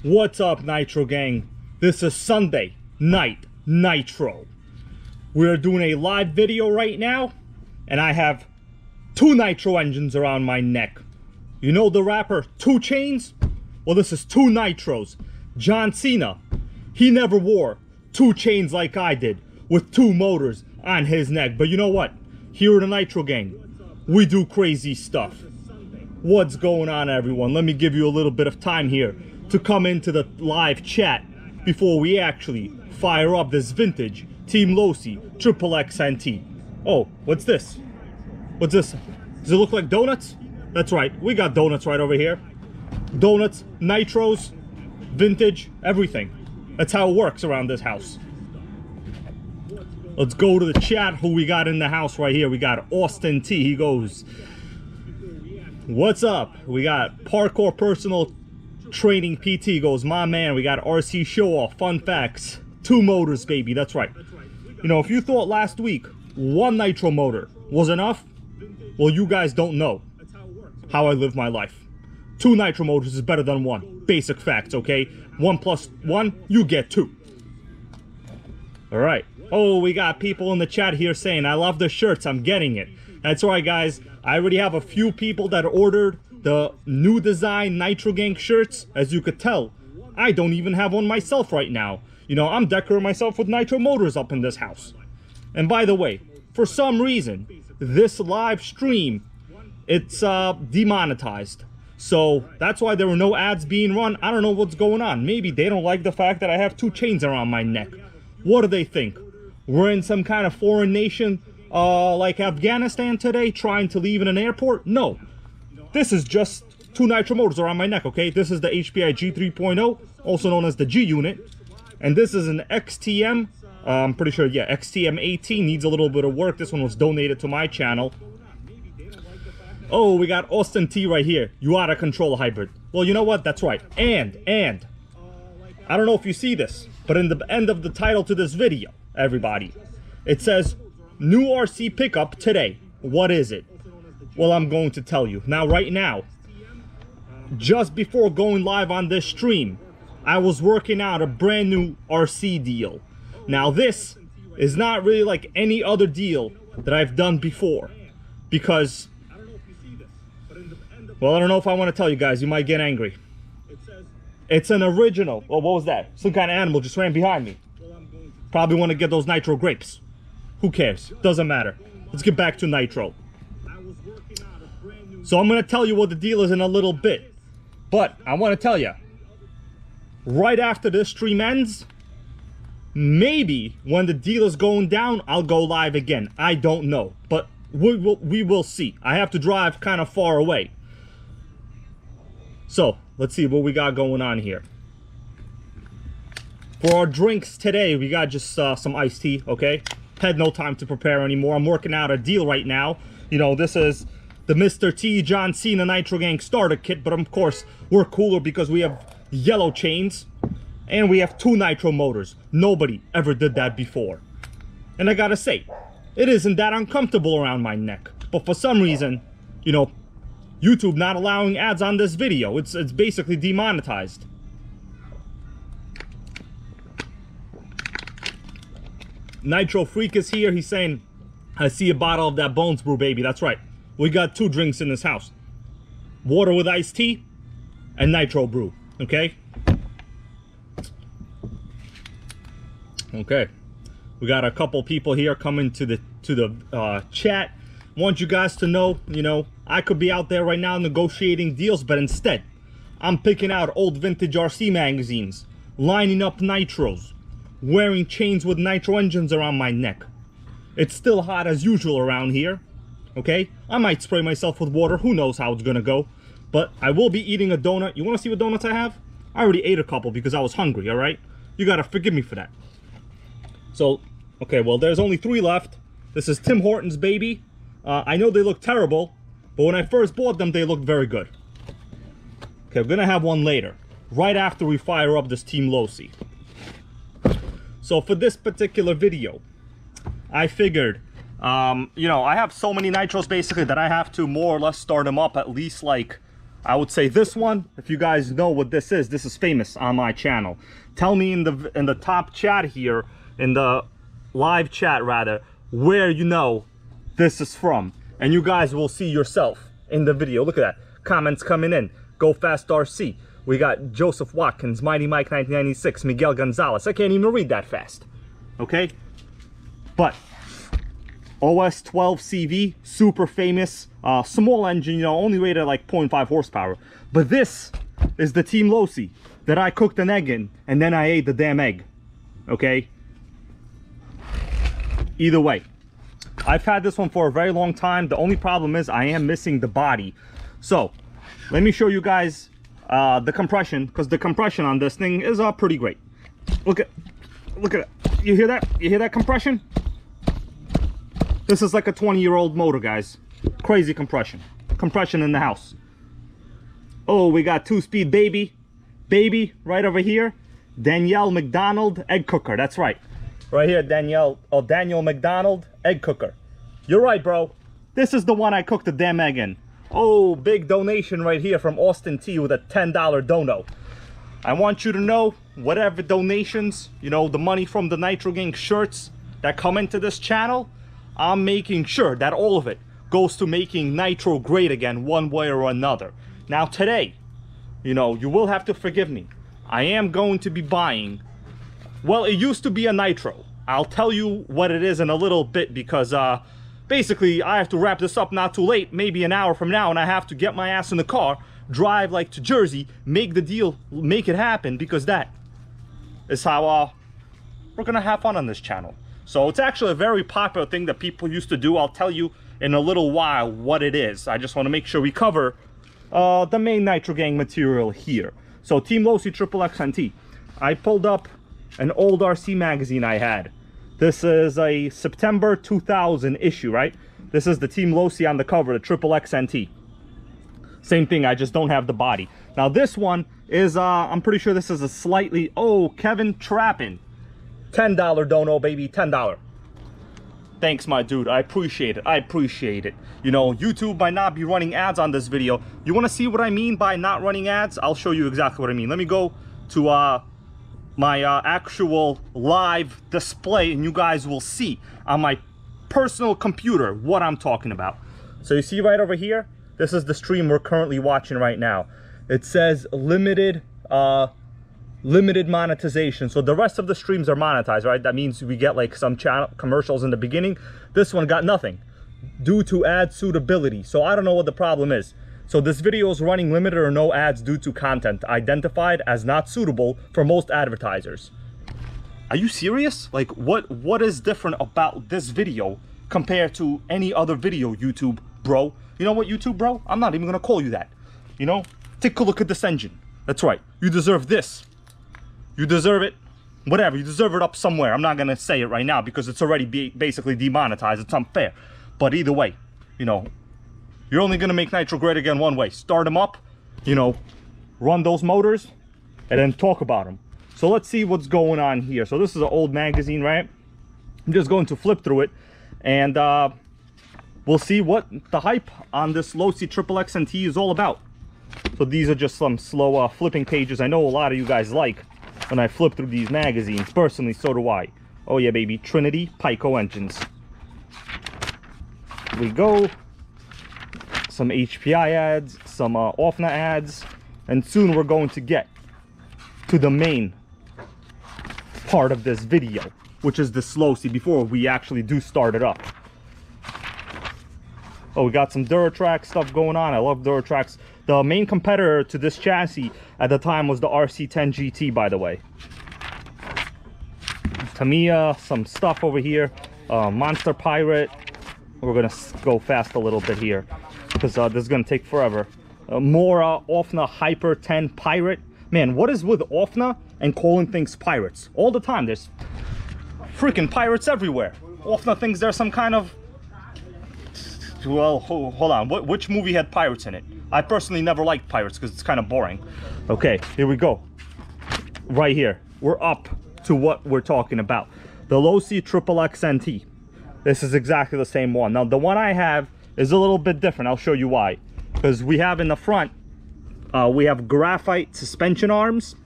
What's up, Nitro Gang? This is Sunday Night Nitro. We're doing a live video right now, and I have two Nitro engines around my neck. You know the rapper 2 Chainz? Well, this is 2 Nitros. John Cena, he never wore 2 chains like I did, with 2 motors on his neck. But you know what? Here at the Nitro Gang, we do crazy stuff. What's going on, everyone? Let me give you a little bit of time here to come into the live chat before we actually fire up this vintage Team-Losi XXX-NT. Oh, what's this? What's this? Does it look like donuts? That's right, we got donuts right over here. Donuts, nitros, vintage, everything. That's how it works around this house. Let's go to the chat. Who we got in the house right here? We got Austin T. He goes, what's up? We got Parkour Personal Training PT. Goes, my man. We got RC Show Off. Fun facts. 2 motors, baby. That's right. You know, if you thought last week 1 nitro motor was enough, well, you guys don't know how I live my life. 2 nitro motors is better than 1. Basic facts, okay? 1 plus 1, you get 2. All right. Oh, we got people in the chat here saying, I love the shirts, I'm getting it. That's right, guys. I already have a few people that ordered the new design Nitro Gang shirts. As you could tell, I don't even have one myself right now. You know, I'm decorating myself with nitro motors up in this house. And by the way, for some reason, this live stream, it's demonetized. So that's why there were no ads being run. I don't know what's going on. Maybe they don't like the fact that I have 2 chains around my neck. What do they think? We're in some kind of foreign nation like Afghanistan today, trying to leave in an airport? No. This is just 2 nitro motors around my neck, okay? This is the HPI G3.0, also known as the G unit. And this is an XTM, I'm pretty sure, yeah, XTM 18, needs a little bit of work. This one was donated to my channel. Oh, we got Austin T right here. You out of control hybrid. Well, you know what? That's right. And, I don't know if you see this, but in the end of the title to this video, everybody, it says, new RC pickup today. What is it? Well, I'm going to tell you. Now, right now, just before going live on this stream, I was working out a brand new RC deal. Now, this is not really like any other deal that I've done before, because, well, I don't know if I want to tell you guys. You might get angry. It's an original. Oh, what was that? Some kind of animal just ran behind me. Probably want to get those nitro grapes. Who cares? Doesn't matter. Let's get back to nitro. So I'm going to tell you what the deal is in a little bit. But I want to tell you, right after this stream ends, maybe when the deal is going down, I'll go live again. I don't know. But we will see. I have to drive kind of far away. So, let's see what we got going on here. For our drinks today, we got just some iced tea, okay? Had no time to prepare anymore. I'm working out a deal right now. You know, this is the Mr. T John Cena Nitro Gang starter kit, but of course, we're cooler because we have yellow chains and we have 2 nitro motors. Nobody ever did that before. And I gotta say, it isn't that uncomfortable around my neck. But for some reason, you know, YouTube not allowing ads on this video. It's basically demonetized. Nitro Freak is here. He's saying, I see a bottle of that Bones Brew, baby. That's right. We got 2 drinks in this house. Water with iced tea and Nitro Brew. Okay? Okay. We got a couple people here coming to the chat. Want you guys to know, you know, I could be out there right now negotiating deals, but instead, I'm picking out old vintage RC magazines, lining up nitros, wearing chains with nitro engines around my neck. It's still hot as usual around here, okay? I might spray myself with water, who knows how it's gonna go. But I will be eating a donut. You wanna see what donuts I have? I already ate a couple because I was hungry, alright? You gotta forgive me for that. So, okay, well, there's only 3 left. This is Tim Hortons, baby. I know they look terrible, but when I first bought them, they looked very good. Okay, we're gonna have one later, right after we fire up this Team-Losi. So for this particular video, I figured, you know, I have so many nitros basically that I have to more or less start them up at least like I would say this one, if you guys know what this is famous on my channel. Tell me in the top chat here, in the live chat rather, where you know this is from. And you guys will see yourself in the video. Look at that. Comments coming in. Go Fast RC. We got Joseph Watkins, Mighty Mike 1996, Miguel Gonzalez. I can't even read that fast. Okay? But OS 12 CV, super famous, small engine, you know, only rated like 0.5 horsepower. But this is the Team-Losi that I cooked an egg in, and then I ate the damn egg. Okay? Either way, I've had this one for a very long time. The only problem is I am missing the body. So, let me show you guys the compression, because the compression on this thing is pretty great. Look at it. You hear that? You hear that compression? This is like a 20-year-old motor, guys. Crazy compression. Compression in the house. Oh, we got 2-speed baby right over here. Danielle McDonald egg cooker. That's right. Right here, Danielle. Oh, Daniel McDonald egg cooker. You're right, bro. This is the one I cooked the damn egg in. Oh, big donation right here from Austin T with a $10 dono. I want you to know, whatever donations, you know, the money from the Nitrogang shirts that come into this channel, I'm making sure that all of it goes to making Nitro great again one way or another. Now today, you know, you will have to forgive me. I am going to be buying, well, it used to be a Nitro. I'll tell you what it is in a little bit, because basically I have to wrap this up not too late, maybe an hour from now, and I have to get my ass in the car, drive like to Jersey, make the deal, make it happen, because that is how we're gonna have fun on this channel. So it's actually a very popular thing that people used to do. I'll tell you in a little while what it is. I just want to make sure we cover the main Nitrogang material here. So Team-Losi XXX-NT. I pulled up an old RC magazine I had. This is a September 2000 issue, right? This is the Team-Losi on the cover, the XXX-NT. Same thing, I just don't have the body. Now this one is, I'm pretty sure this is a slightly, oh, Kevin Trappin. $10 dono, baby, $10. Thanks, my dude. I appreciate it. I appreciate it. You know, YouTube might not be running ads on this video. You want to see what I mean by not running ads? I'll show you exactly what I mean. Let me go to my actual live display, and you guys will see on my personal computer what I'm talking about. So you see right over here, this is the stream we're currently watching right now. It says limited monetization. So the rest of the streams are monetized, right? That means we get like some channel commercials in the beginning. This one got nothing due to ad suitability. So I don't know what the problem is. So this video is running limited or no ads due to content identified as not suitable for most advertisers. Are you serious? Like what is different about this video compared to any other video, YouTube, bro? You know what, YouTube, bro? I'm not even gonna call you that. You know, take a look at this engine. That's right. You deserve this. You deserve it. Whatever, you deserve it up somewhere. I'm not gonna say it right now because it's already basically demonetized. It's unfair. But either way, you know, you're only gonna make Nitro great again one way. Start them up, you know, run those motors, and then talk about them. So let's see what's going on here. So this is an old magazine, right? I'm just going to flip through it, and we'll see what the hype on this Losi XXX-NT is all about. So these are just some slow flipping pages. I know a lot of you guys like when I flip through these magazines. Personally, so do I. Oh yeah, baby. Trinity Pico engines. Here we go. Some HPI ads, some OFNA ads, and soon we're going to get to the main part of this video, which is this Losi, before we actually do start it up. Oh, we got some Duratrax stuff going on. I love Duratrax. The main competitor to this chassis at the time was the RC10 GT, by the way. Tamiya, some stuff over here. Monster Pirate. We're gonna go fast a little bit here because this is gonna take forever. More OFNA Hyper 10 Pirate. Man, what is with OFNA and calling things pirates? All the time, there's freaking pirates everywhere. OFNA thinks there's some kind of... Well, hold on. Which movie had pirates in it? I personally never liked pirates because it's kind of boring. Okay, here we go. Right here. We're up to what we're talking about. The Losi XXX-NT. This is exactly the same one. Now, the one I have is a little bit different. I'll show you why. Because we have in the front We have graphite suspension arms.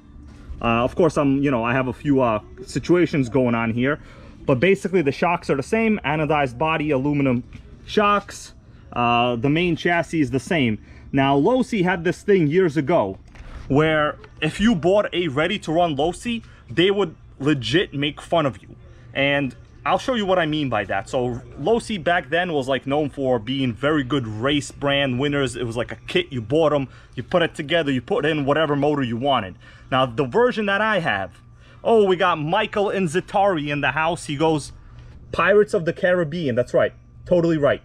Of course, I have a few situations going on here, but basically the shocks are the same, anodized body, aluminum shocks. The main chassis is the same. Now, Losi had this thing years ago where if you bought a ready-to-run Losi, they would legit make fun of you. And I'll show you what I mean by that. So Losi back then was like known for being very good race brand winners. It was like a kit. You bought them, you put it together, you put in whatever motor you wanted. Now the version that I have, oh, we got Michael Inzitari in the house. He goes, Pirates of the Caribbean. That's right, totally right.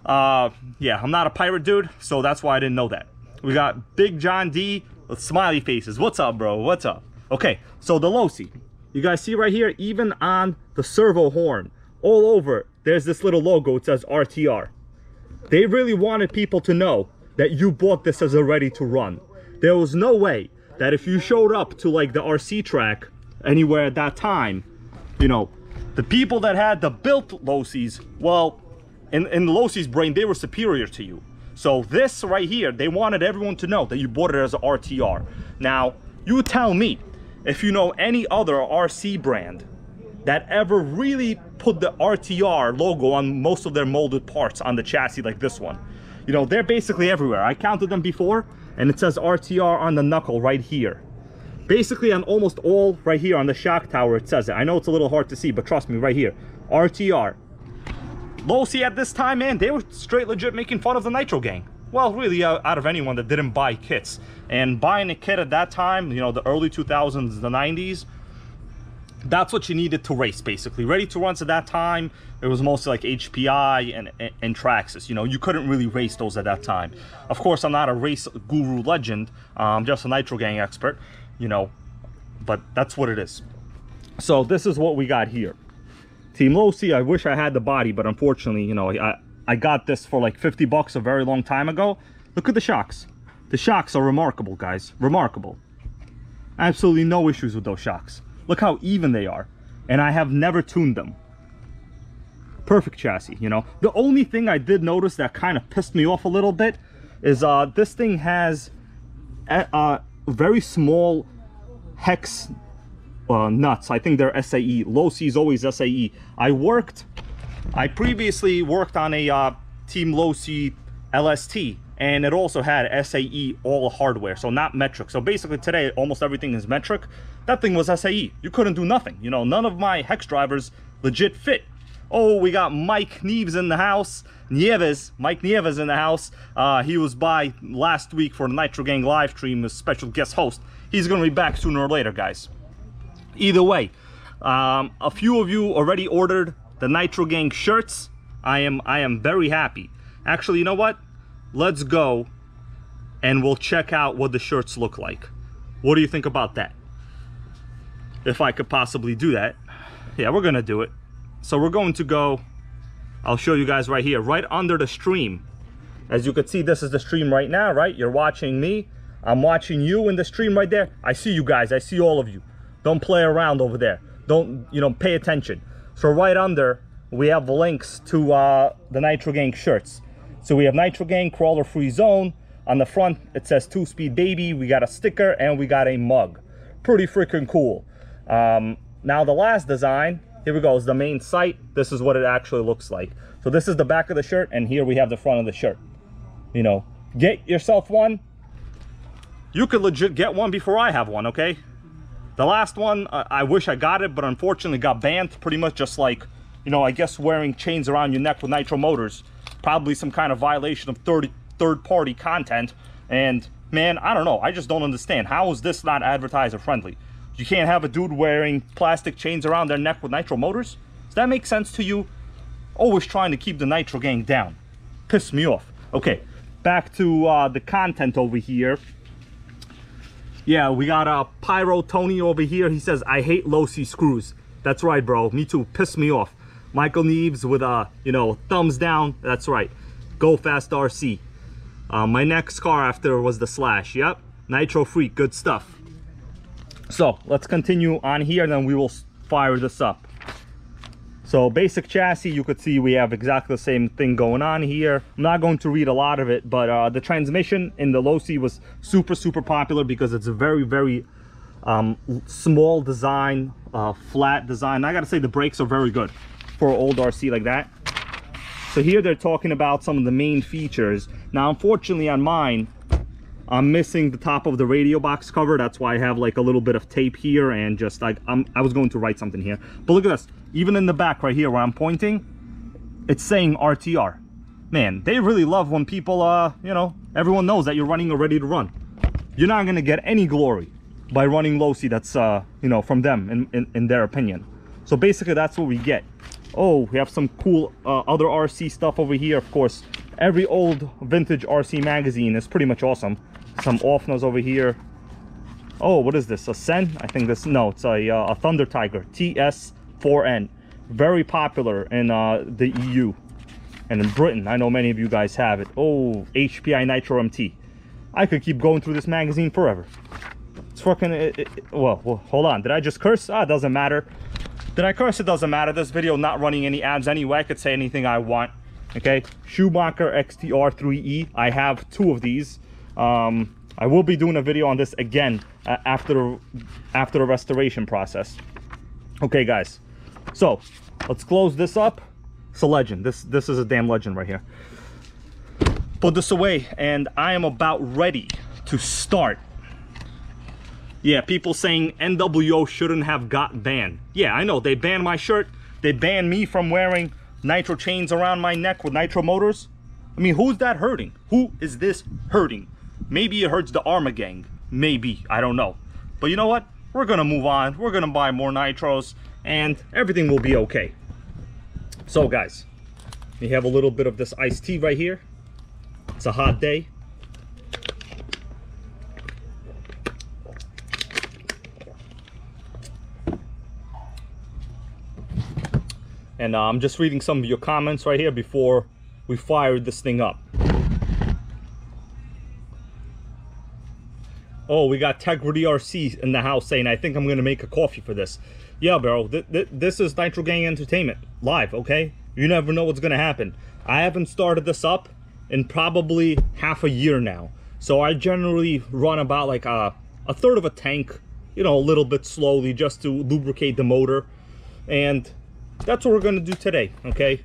Yeah, I'm not a pirate dude, so that's why I didn't know that. We got Big John D with smiley faces. What's up, bro? What's up? Okay, so the Losi. You guys see right here, even on the servo horn, all over, there's this little logo. It says RTR. They really wanted people to know that you bought this as a ready-to-run. There was no way that if you showed up to like the RC track anywhere at that time, you know, the people that had the built Losis, well, in Losi's brain, they were superior to you. So this right here, they wanted everyone to know that you bought it as an RTR. Now, you tell me, if you know any other RC brand that ever really put the RTR logo on most of their molded parts on the chassis like this one. You know, they're basically everywhere. I counted them before, and it says RTR on the knuckle right here. Basically on almost all right here on the shock tower, it says it. I know it's a little hard to see, but trust me, right here, RTR. Losi at this time, man, they were straight legit making fun of the Nitrogang. Well, really out of anyone that didn't buy kits. And buying a kit at that time, you know, the early 2000s, the 90s, that's what you needed to race, basically. Ready to runs at that time, it was mostly like HPI and Traxxas. You know, you couldn't really race those at that time. Of course, I'm not a race guru legend. I'm just a Nitrogang expert, you know, but that's what it is. So this is what we got here. Team-Losi, I wish I had the body, but unfortunately, you know, I got this for like 50 bucks a very long time ago. Look at the shocks. The shocks are remarkable, guys. Remarkable. Absolutely no issues with those shocks. Look how even they are. And I have never tuned them. Perfect chassis, you know. The only thing I did notice that kind of pissed me off a little bit is this thing has very small hex nuts. I think they're SAE. Losi's always SAE. I previously worked on a Team-Losi LST, and it also had SAE all hardware, so not metric. So basically today almost everything is metric. That thing was SAE. You couldn't do nothing. You know, none of my hex drivers legit fit. Oh, we got Mike Nieves in the house. Mike Nieves in the house. He was by last week for the Nitrogang live stream as special guest host. He's gonna be back sooner or later, guys. Either way, a few of you already ordered the Nitrogang shirts. I am very happy. Actually, you know what? Let's go and we'll check out what the shirts look like. What do you think about that? If I could possibly do that. Yeah, we're gonna do it. So we're going to go, I'll show you guys right here, right under the stream. As you can see, this is the stream right now, right? You're watching me. I'm watching you in the stream right there. I see you guys, I see all of you. Don't play around over there. Don't, you know, pay attention. So right under, we have links to the Nitrogang shirts. So we have Nitrogang Crawler Free Zone. On the front, it says 2-Speed Baby. We got a sticker and we got a mug. Pretty freaking cool. Now the last design, here we go, is the main site. This is what it actually looks like. So this is the back of the shirt, and here we have the front of the shirt. You know, get yourself one. You could legit get one before I have one, okay? The last one, I wish I got it, but unfortunately got banned. Pretty much just like, you know, I guess wearing chains around your neck with Nitro motors. Probably some kind of violation of third-party content. And man, I don't know. I just don't understand. How is this not advertiser friendly? You can't have a dude wearing plastic chains around their neck with Nitro motors? Does that make sense to you? Always trying to keep the Nitrogang down. Piss me off. Okay, back to the content over here. Yeah, we got Pyro Tony over here. He says, I hate Losi screws. That's right, bro. Me too. Piss me off. Michael Neves with a, you know, thumbs down. That's right. Go Fast RC. My next car after was the Slash. Yep. Nitro Freak. Good stuff. So, let's continue on here, and then we will fire this up. So basic chassis, you could see we have exactly the same thing going on here. I'm not going to read a lot of it, but the transmission in the Losi was super popular because it's a very small design, flat design. I gotta say the brakes are very good for an old RC like that. So here they're talking about some of the main features. Now unfortunately on mine, I'm missing the top of the radio box cover. That's why I have like a little bit of tape here, and just like I was going to write something here. But look at this. Even in the back right here where I'm pointing, it's saying RTR. Man, they really love when people, you know, everyone knows that you're running or ready to run. You're not gonna get any glory by running Losi that's, you know, from them in their opinion. So basically that's what we get. Oh, we have some cool other RC stuff over here. Of course, every old vintage RC magazine is pretty much awesome. Some Offners over here. Oh, what is this? A Sen? I think this, no, it's a Thunder Tiger TS4N. Very popular in the EU and in Britain. I know many of you guys have it. Oh, HPI Nitro MT. I could keep going through this magazine forever. It's fucking, well, hold on. Did I just curse? Ah, it doesn't matter. Did I curse? It doesn't matter. This video not running any ads anyway. I could say anything I want. Okay, Schumacher XTR3E. I have 2 of these. I will be doing a video on this again after the restoration process. Okay, guys. So let's close this up. It's a legend. This is a damn legend right here. Put this away, and I am about ready to start. Yeah, people saying NWO shouldn't have got banned. Yeah, I know. They banned my shirt. They banned me from wearing Nitro chains around my neck with Nitro motors. I mean, who's that hurting? Who is this hurting? Maybe it hurts the Arma gang. Maybe. I don't know. But you know what? We're going to move on. We're going to buy more Nitros, and everything will be okay. So, guys, we have a little bit of this iced tea right here. It's a hot day. And I'm just reading some of your comments right here before we fired this thing up. Oh, we got Tegrity RC in the house saying, I think I'm going to make a coffee for this. Yeah, bro, this is Nitrogang Entertainment live, okay? You never know what's going to happen. I haven't started this up in probably half a year now. So I generally run about like a third of a tank, you know, a little bit slowly just to lubricate the motor. And that's what we're going to do today, okay?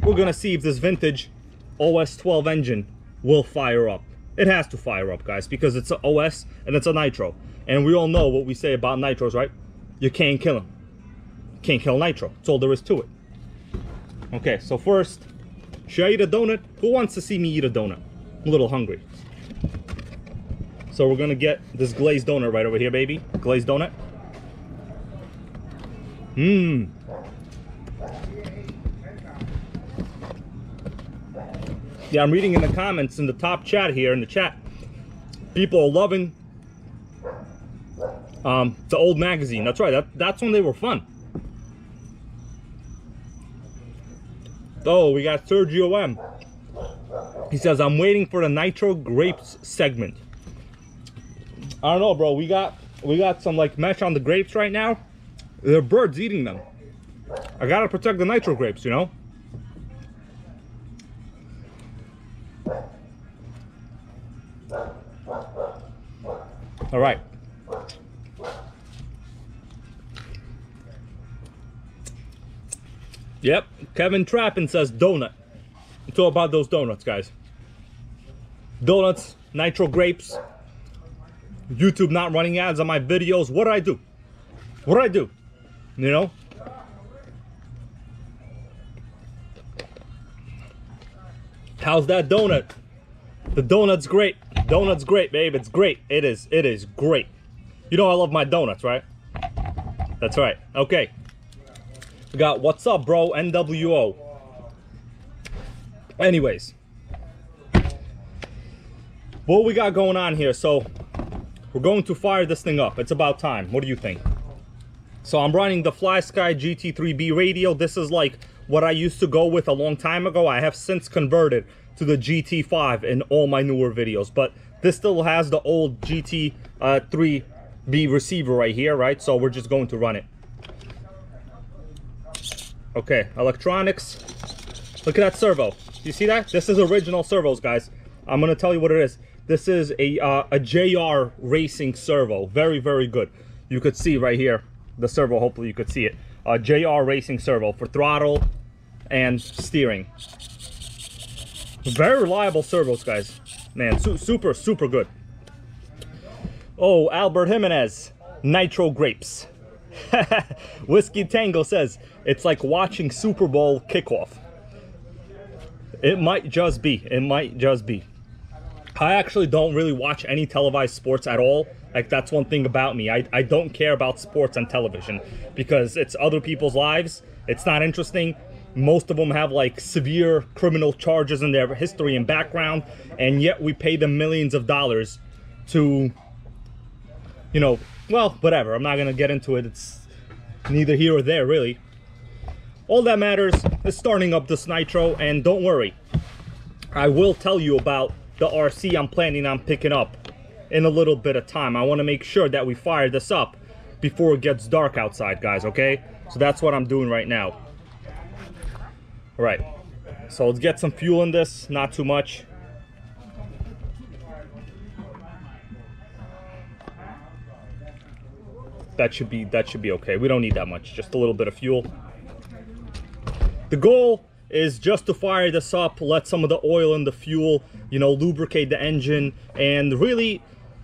We're going to see if this vintage OS 12 engine will fire up. It has to fire up, guys, because it's an OS and it's a Nitro. And we all know what we say about Nitros, right? You can't kill them. Can't kill Nitro. That's all there is to it. Okay, so first, should I eat a donut? Who wants to see me eat a donut? I'm a little hungry. So we're going to get this glazed donut right over here, baby. Glazed donut. Mmm. Yeah, I'm reading in the comments in the top chat here, in the chat. People are loving the old magazine. That's right, that's when they were fun. Oh, we got Sergio M. He says, I'm waiting for the Nitro grapes segment. I don't know, bro. We got some like mesh on the grapes right now. There are birds eating them. I gotta protect the Nitro grapes, you know? All right. Yep, Kevin Trappin says donut. It's all about those donuts, guys. Donuts, Nitro grapes. YouTube not running ads on my videos. What did I do? What did I do? You know? How's that donut? The donut's great. Donut's great, babe. It's great. It is great. You know I love my donuts, right? That's right. Okay. We got what's up, bro? NWO. Anyways. What we got going on here? So we're going to fire this thing up. It's about time. What do you think? So I'm running the FlySky GT3B radio. This is like what I used to go with a long time ago. I have since converted to the GT5 in all my newer videos, but this still has the old GT3B receiver right here, right? So we're just going to run it. Okay, electronics. Look at that servo. You see that? This is original servos, guys. I'm gonna tell you what it is. This is a JR Racing servo. Very, very good. You could see right here the servo. Hopefully you could see it. JR Racing servo for throttle and steering. Very reliable servos, guys. Man, super, super good. Oh, Albert Jimenez, Nitro grapes. Whiskey Tango says, it's like watching Super Bowl kickoff. It might just be. It might just be. I actually don't really watch any televised sports at all. Like, that's one thing about me. I don't care about sports on television because it's other people's lives. It's not interesting. Most of them have like severe criminal charges in their history and background, and yet we pay them millions of dollars to, you know, well, whatever. I'm not gonna get into it. It's neither here or there, really. All that matters is starting up this Nitro, and don't worry, I will tell you about the RC I'm planning on picking up in a little bit of time. I want to make sure that we fire this up before it gets dark outside, guys, okay? So that's what I'm doing right now. All right, so let's get some fuel in this, not too much. That should be okay. We don't need that much, just a little bit of fuel. The goal is just to fire this up, let some of the oil and the fuel, you know, lubricate the engine. And really,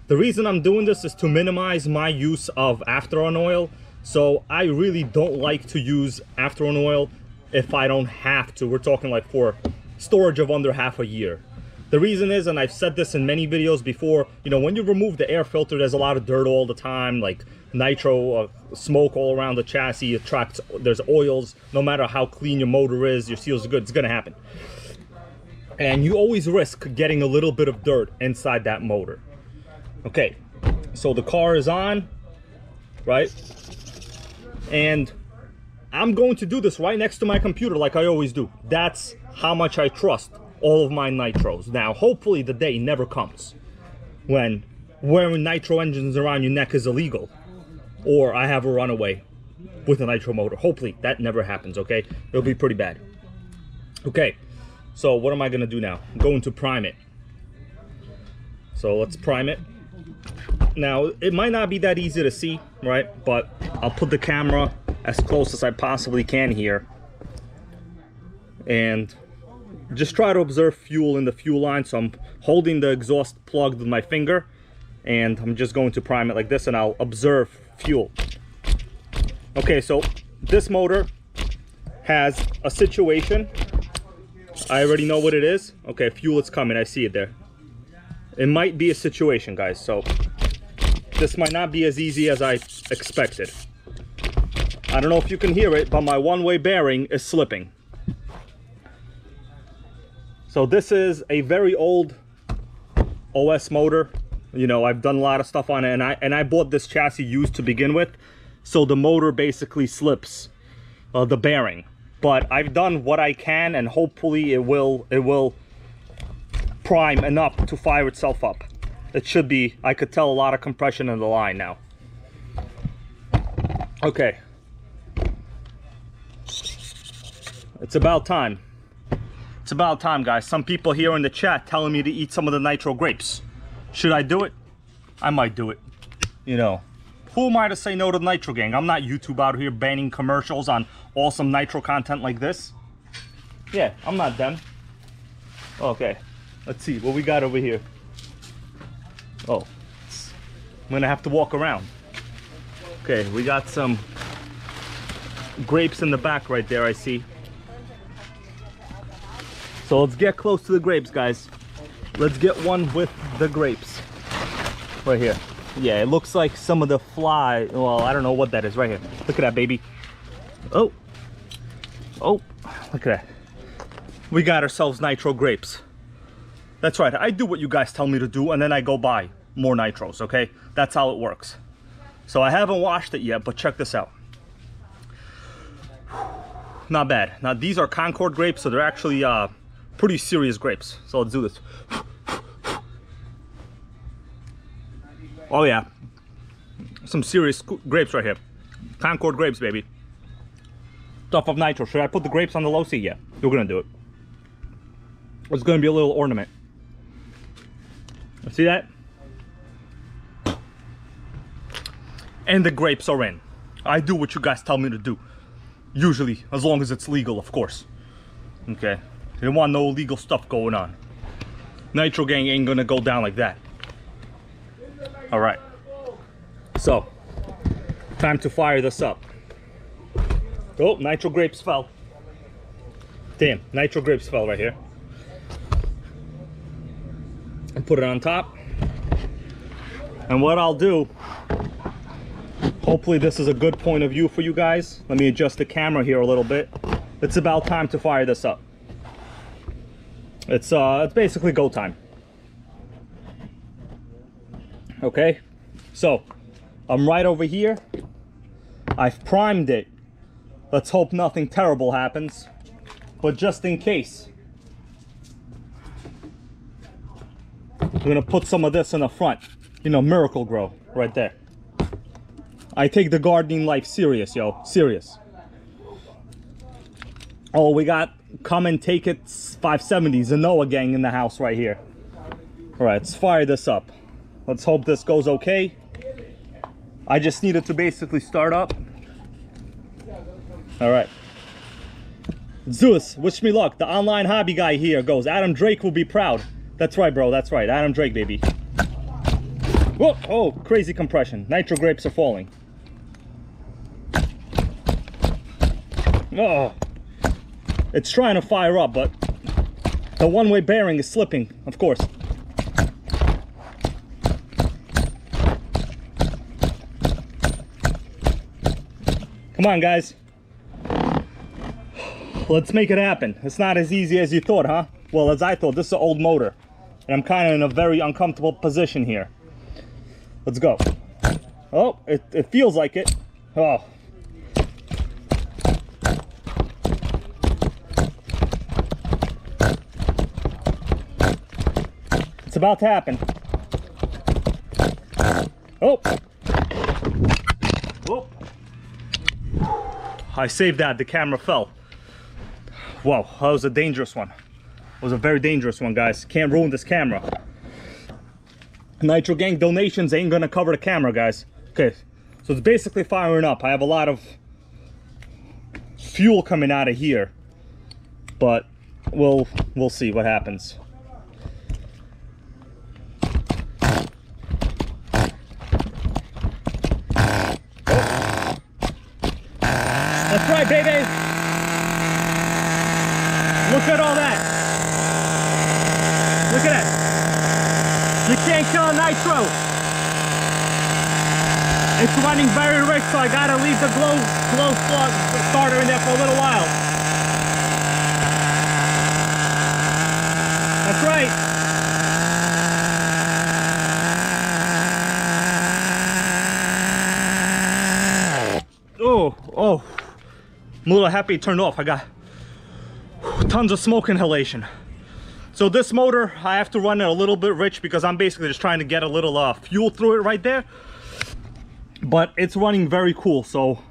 the reason I'm doing this is to minimize my use of after-on oil. So I really don't like to use after-on oil if I don't have to. We're talking like for storage of under half a year. The reason is, and I've said this in many videos before, you know, when you remove the air filter, there's a lot of dirt all the time, like nitro, smoke all around the chassis, attracts, there's oils. No matter how clean your motor is, your seals are good, it's gonna happen. And you always risk getting a little bit of dirt inside that motor. Okay, so the car is on, right? And I'm going to do this right next to my computer like I always do. That's how much I trust all of my nitros. Now, hopefully the day never comes when wearing nitro engines around your neck is illegal, or I have a runaway with a nitro motor. Hopefully that never happens, okay? It'll be pretty bad. Okay, so what am I gonna do now? I'm going to prime it. So let's prime it. Now, it might not be that easy to see, right? But I'll put the camera as close as I possibly can here. And just try to observe fuel in the fuel line. So I'm holding the exhaust plugged with my finger, and I'm just going to prime it like this, and I'll observe fuel. Okay, so this motor has a situation. I already know what it is. Okay, fuel is coming. I see it there. It might be a situation, guys. So this might not be as easy as I expected. I don't know if you can hear it, but my one-way bearing is slipping. So this is a very old OS motor. You know, I've done a lot of stuff on it, and I bought this chassis used to begin with. So the motor basically slips the bearing. But I've done what I can, and hopefully it will prime enough to fire itself up. It should be. I could tell a lot of compression in the line now. Okay. It's about time. It's about time, guys. Some people here in the chat telling me to eat some of the nitro grapes. Should I do it? I might do it. You know, who am I to say no to Nitrogang? I'm not YouTube out here banning commercials on awesome nitro content like this. Yeah, I'm not them. Okay, let's see what we got over here. Oh, I'm gonna have to walk around. Okay, we got some grapes in the back right there, I see. So let's get close to the grapes, guys. Let's get one with the grapes. Right here. Yeah, it looks like some of the fly. Well, I don't know what that is right here. Look at that, baby. Oh. Oh, look at that. We got ourselves nitro grapes. That's right. I do what you guys tell me to do, and then I go buy more nitros, okay? That's how it works. So I haven't washed it yet, but check this out. Not bad. Now, these are Concord grapes, so they're actually pretty serious grapes. So let's do this. Oh yeah, some serious grapes right here. Concord grapes, baby. stuff of nitro. Should I put the grapes on the Losi? Yeah, we're gonna do it. It's gonna be a little ornament. See that? And the grapes are in. I do what you guys tell me to do. Usually, as long as it's legal, of course. Okay? You don't want no illegal stuff going on. Nitrogang ain't gonna go down like that. Alright. So, time to fire this up. Oh, nitro grapes fell. Damn, nitro grapes fell right here. And put it on top. And what I'll do, hopefully this is a good point of view for you guys. Let me adjust the camera here a little bit. It's about time to fire this up. It's basically go time. Okay, so I'm right over here. I've primed it. Let's hope nothing terrible happens, but just in case, I'm gonna put some of this in the front. You know, Miracle Grow right there. I take the gardening life serious, yo, serious. Oh, we got Come and Take It 570, Zenoa gang in the house right here. All right, let's fire this up. Let's hope this goes okay. I just needed to basically start up. All right. Zeus, wish me luck. The online hobby guy here goes, Adam Drake will be proud. That's right, bro, that's right. Adam Drake, baby. Whoa, oh, crazy compression. Nitro grapes are falling. Oh. It's trying to fire up, but the one-way bearing is slipping, of course. Come on, guys. Let's make it happen. It's not as easy as you thought, huh? Well, as I thought. This is an old motor, and I'm kind of in a very uncomfortable position here. Let's go. Oh, it feels like it. Oh. It's about to happen. Oh. Whoa. I saved that. The camera fell. Wow, that was a dangerous one. It was a very dangerous one, guys. Can't ruin this camera. Nitrogang donations ain't gonna cover the camera, guys. Okay, so it's basically firing up. I have a lot of fuel coming out of here, but we'll see what happens. That's right, baby. Look at all that. Look at that. You can't kill a nitro. It's running very rich, so I gotta leave the glow plug starter in there for a little while. That's right. Oh. I'm a little happy it turned off. I got tons of smoke inhalation. So this motor, I have to run it a little bit rich because I'm basically just trying to get a little fuel through it right there. But it's running very cool, so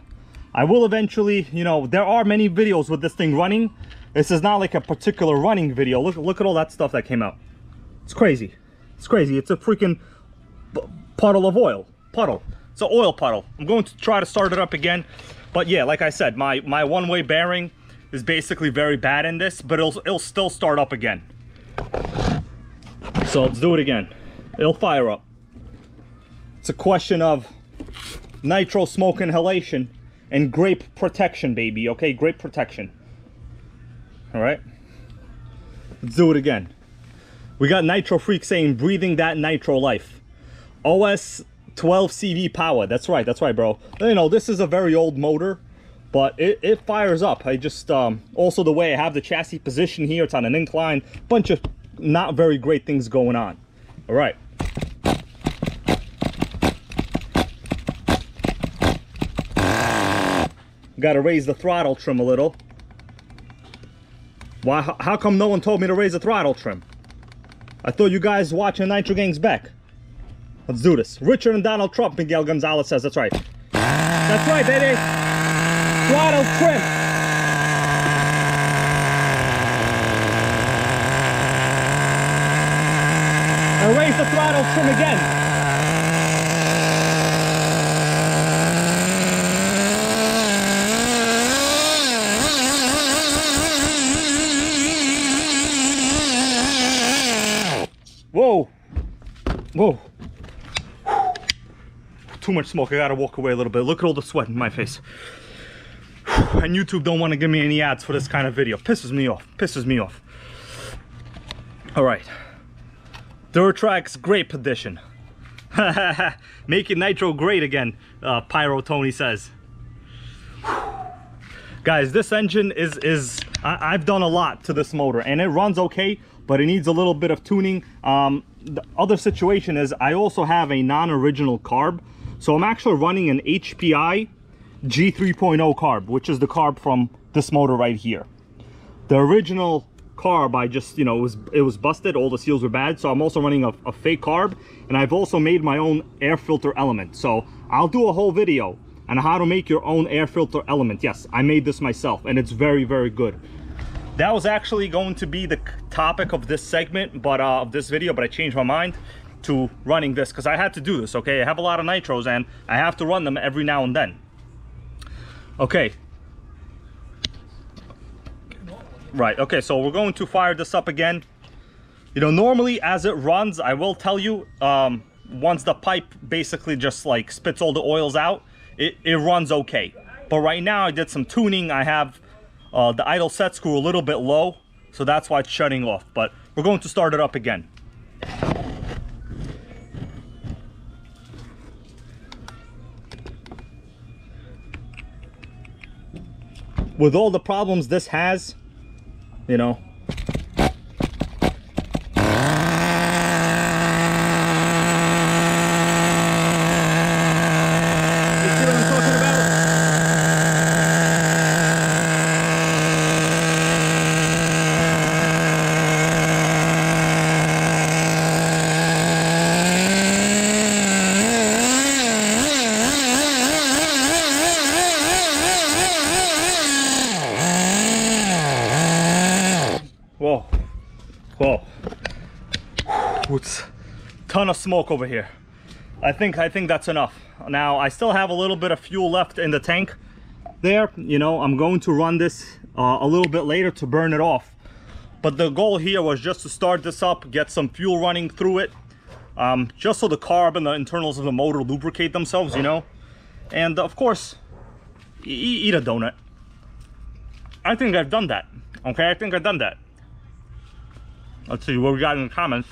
I will eventually, you know, there are many videos with this thing running. This is not like a particular running video. Look at all that stuff that came out. It's crazy. It's crazy. It's a freaking puddle of oil. Puddle. It's an oil puddle. I'm going to try to start it up again. But yeah, like I said, my one-way bearing is basically very bad in this, but it'll still start up again. So let's do it again. It'll fire up. It's a question of nitro smoke inhalation and grape protection, baby. Okay, grape protection. All right, let's do it again. We got Nitro Freak saying breathing that nitro life. OS 12 CV power. That's right, bro. You know, this is a very old motor, but it fires up. I just also the way I have the chassis position here, it's on an incline, bunch of not very great things going on. All right. Got to raise the throttle trim a little. Why? How come no one told me to raise the throttle trim? I thought you guys watching Nitrogang's back. Let's do this. Richard and Donald Trump, Miguel Gonzalez says. That's right. That's right, baby. Throttle trim. Gonna raise the throttle, trim again. Whoa, whoa. Too much smoke, I gotta walk away a little bit. Look at all the sweat in my face. And YouTube don't want to give me any ads for this kind of video. Pisses me off, pisses me off. All right, Duratrack's Grape Edition. Making Nitro great again, Pyro Tony says. Guys, this engine I've done a lot to this motor and it runs okay, but it needs a little bit of tuning. The other situation is I also have a non-original carb, so I'm actually running an HPI G3.0 carb, which is the carb from this motor right here. The original carb, I just, you know, it was busted, all the seals were bad, so I'm also running a fake carb, and I've also made my own air filter element. So I'll do a whole video on how to make your own air filter element. Yes, I made this myself, and it's very, very good. That was actually going to be the topic of this segment, but of this video, but I changed my mind to running this because I had to do this. Okay, I have a lot of nitros and I have to run them every now and then. Okay, right, okay, so we're going to fire this up again. You know, normally as it runs, I will tell you, once the pipe basically just like spits all the oils out, it runs okay. But right now I did some tuning. I have the idle set screw a little bit low, so that's why it's shutting off. But we're going to start it up again. With all the problems this has, you know, whoa, whoa, it's a ton of smoke over here. I think that's enough. Now I still have a little bit of fuel left in the tank there. You know, I'm going to run this a little bit later to burn it off, but the goal here was just to start this up, get some fuel running through it, just so the carb and the internals of the motor lubricate themselves, you know. And of course, eat a donut. I think I've done that. Okay, I think I've done that. Let's see what we got in the comments.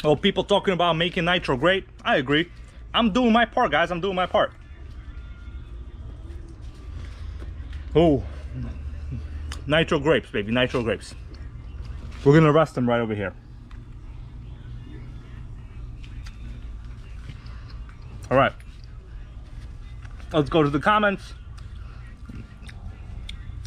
Oh, people talking about making Nitro great. I agree. I'm doing my part, guys. I'm doing my part. Oh, Nitro grapes, baby. Nitro grapes. We're gonna rest them right over here. All right. Let's go to the comments.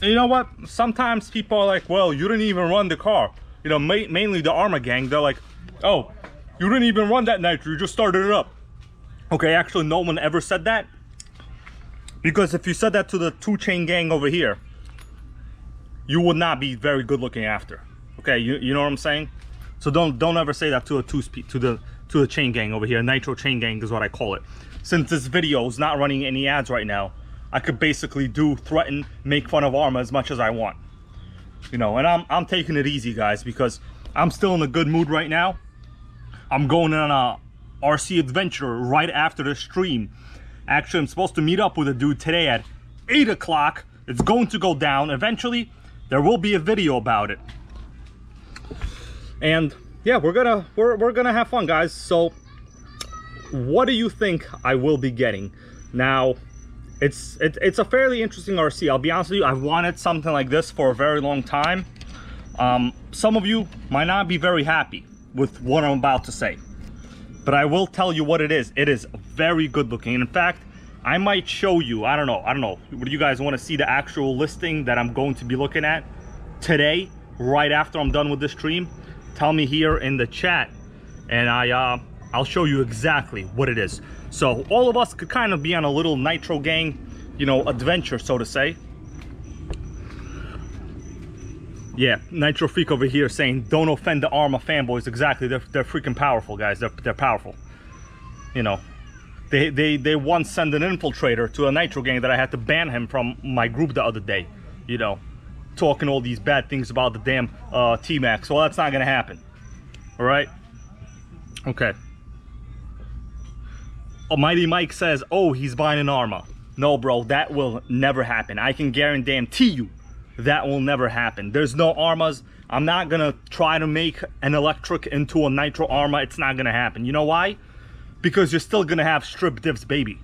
You know what? Sometimes people are like, well, you didn't even run the car. You know, mainly the Armor gang. They're like, oh, you didn't even run that Nitro. You just started it up. Okay, actually, no one ever said that. Because if you said that to the 2-chain gang over here, you would not be very good looking after. Okay, you know what I'm saying? So don't ever say that to a to the chain gang over here. Nitro chain gang is what I call it. Since this video is not running any ads right now, I could basically threaten, make fun of Arma as much as I want. You know, and I'm taking it easy, guys, because I'm still in a good mood right now. I'm going on a RC adventure right after the stream. Actually, I'm supposed to meet up with a dude today at 8 o'clock. It's going to go down. Eventually, there will be a video about it. And yeah, we're gonna have fun, guys. So what do you think I will be getting? Now, it's a fairly interesting RC. I'll be honest with you, I've wanted something like this for a very long time. Some of you might not be very happy with what I'm about to say, but I will tell you what it is. It is very good looking. And in fact, I might show you, I don't know, would you guys want to see the actual listing that I'm going to be looking at today, right after I'm done with this stream? Tell me here in the chat, and I'll show you exactly what it is. So all of us could kind of be on a little Nitro gang, you know, adventure, so to say. Yeah, Nitro Freak over here saying, don't offend the Arma fanboys. Exactly, they're freaking powerful, guys. They're powerful. You know, they once sent an infiltrator to a Nitrogang that I had to ban him from my group the other day. You know, talking all these bad things about the damn T-Max. Well, that's not gonna happen. All right. Okay. Almighty Mike says, oh, he's buying an Arma. No, bro, that will never happen. I can guarantee you that will never happen. There's no Armas. I'm not gonna try to make an electric into a Nitro Arma. It's not gonna happen. You know why? Because you're still gonna have strip diffs, baby.